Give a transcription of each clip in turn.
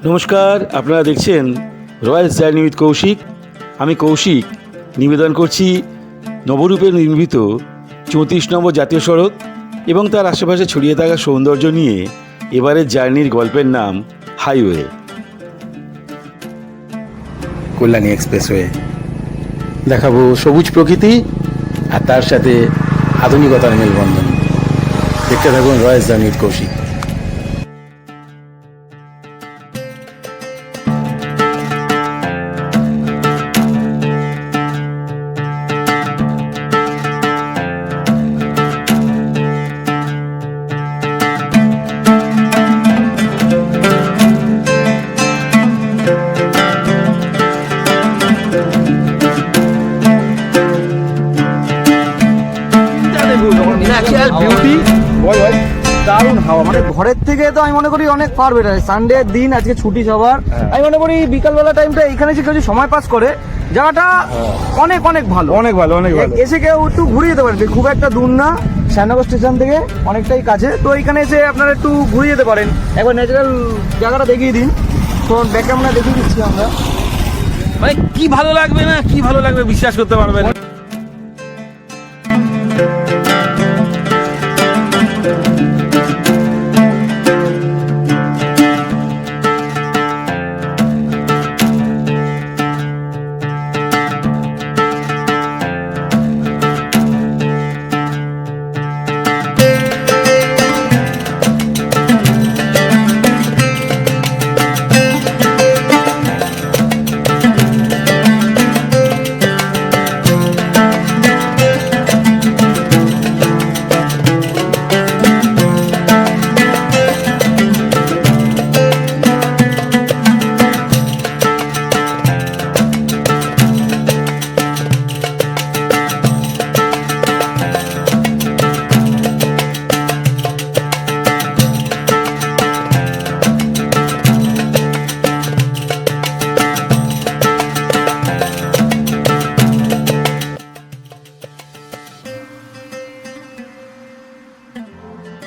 নমস্কার, আপনারা দেখছেন রয়্যালস জার্নি উইথ কৌশিক। আমি কৌশিক নিবেদন করছি নবরূপে নির্মিত 34 নম্বর জাতীয় সড়ক এবং তার আশেপাশে ছড়িয়ে থাকা সৌন্দর্য নিয়ে এবারের জার্নির গল্পের নাম হাইওয়ে। কল্যাণী এক্সপ্রেসওয়ে দেখাবো সবুজ প্রকৃতি আর তার সাথে আধুনিকতার মেলবন্ধন। দেখতে থাকুন রয়্যালস জার্নি উইথ কৌশিক। দারুণ হাওয়া, মানে ঘরের থেকে তো আমি মনে করি অনেক ফার বেটার। সানডে দিন, আজকে ছুটি সবার। আমি মনে করি বিকালবেলা টাইমটা এখানে এসে কেউ যদি সময় পাস করে, জায়গাটা অনেক অনেক ভালো, অনেক ভালো, অনেক ভালো। এসে কেউ একটু ঘুরে যেতে পারেন, খুব একটা দূর না, শ্যামনগর স্টেশন থেকে অনেকটাই কাছে। তো এখানে এসে আপনারা একটু ঘুরে যেতে পারেন। একবার ন্যাচারাল জায়গাটা দেখিয়ে দিন, তো ব্যাক ক্যামেরা দেখিয়ে দিচ্ছি আমরা। মানে কি ভালো লাগবে না, কি ভালো লাগবে বিশ্বাস করতে পারবেন।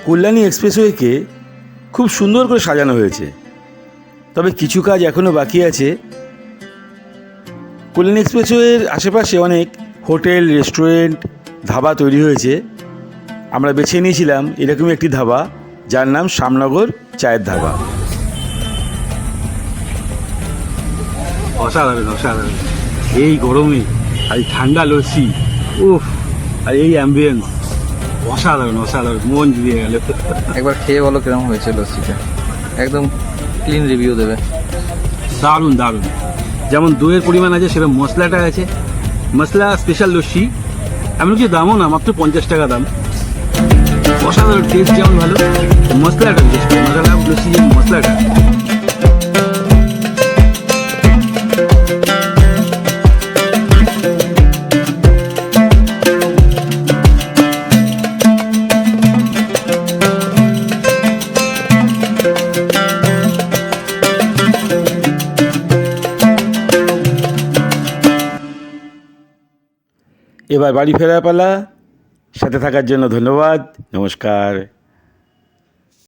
কল্যাণী এক্সপ্রেসওয়েকে খুব সুন্দর করে সাজানো হয়েছে, তবে কিছু কাজ এখনও বাকি আছে। কল্যাণী এক্সপ্রেসওয়ের আশেপাশে অনেক হোটেল, রেস্টুরেন্ট, ধাবা তৈরি হয়েছে। আমরা বেছে নিয়েছিলাম এরকমই একটি ধাবা, যার নাম শ্যামনগর চায়ের ধাবা। অসাধারণ অসাধারণ, এই গরমে আর এই ঠান্ডা লস্যি, উফ, আর এই অ্যাম্বিয়েন্স, অসাধারণ অসাধারণ, মন জুড়িয়ে গেল। একবার খেয়ে বলো কিরকম হয়েছে লস্যিটা, একদম ক্লিন রিভিউ দেবে। দারুণ দারুণ, যেমন দইয়ের পরিমাণ আছে সেরকম মশলাটা আছে, মশলা স্পেশাল লস্যি, এমনকি দামও না, মাত্র 50 টাকা দাম। অসাধারণ টেস্ট, যেমন ভালো মশলাটা, বিশেষ করে মশলা লস্যি যে মশলাটা। এবার বাড়ি ফেরার পালা। সাথে থাকার জন্য ধন্যবাদ, নমস্কার।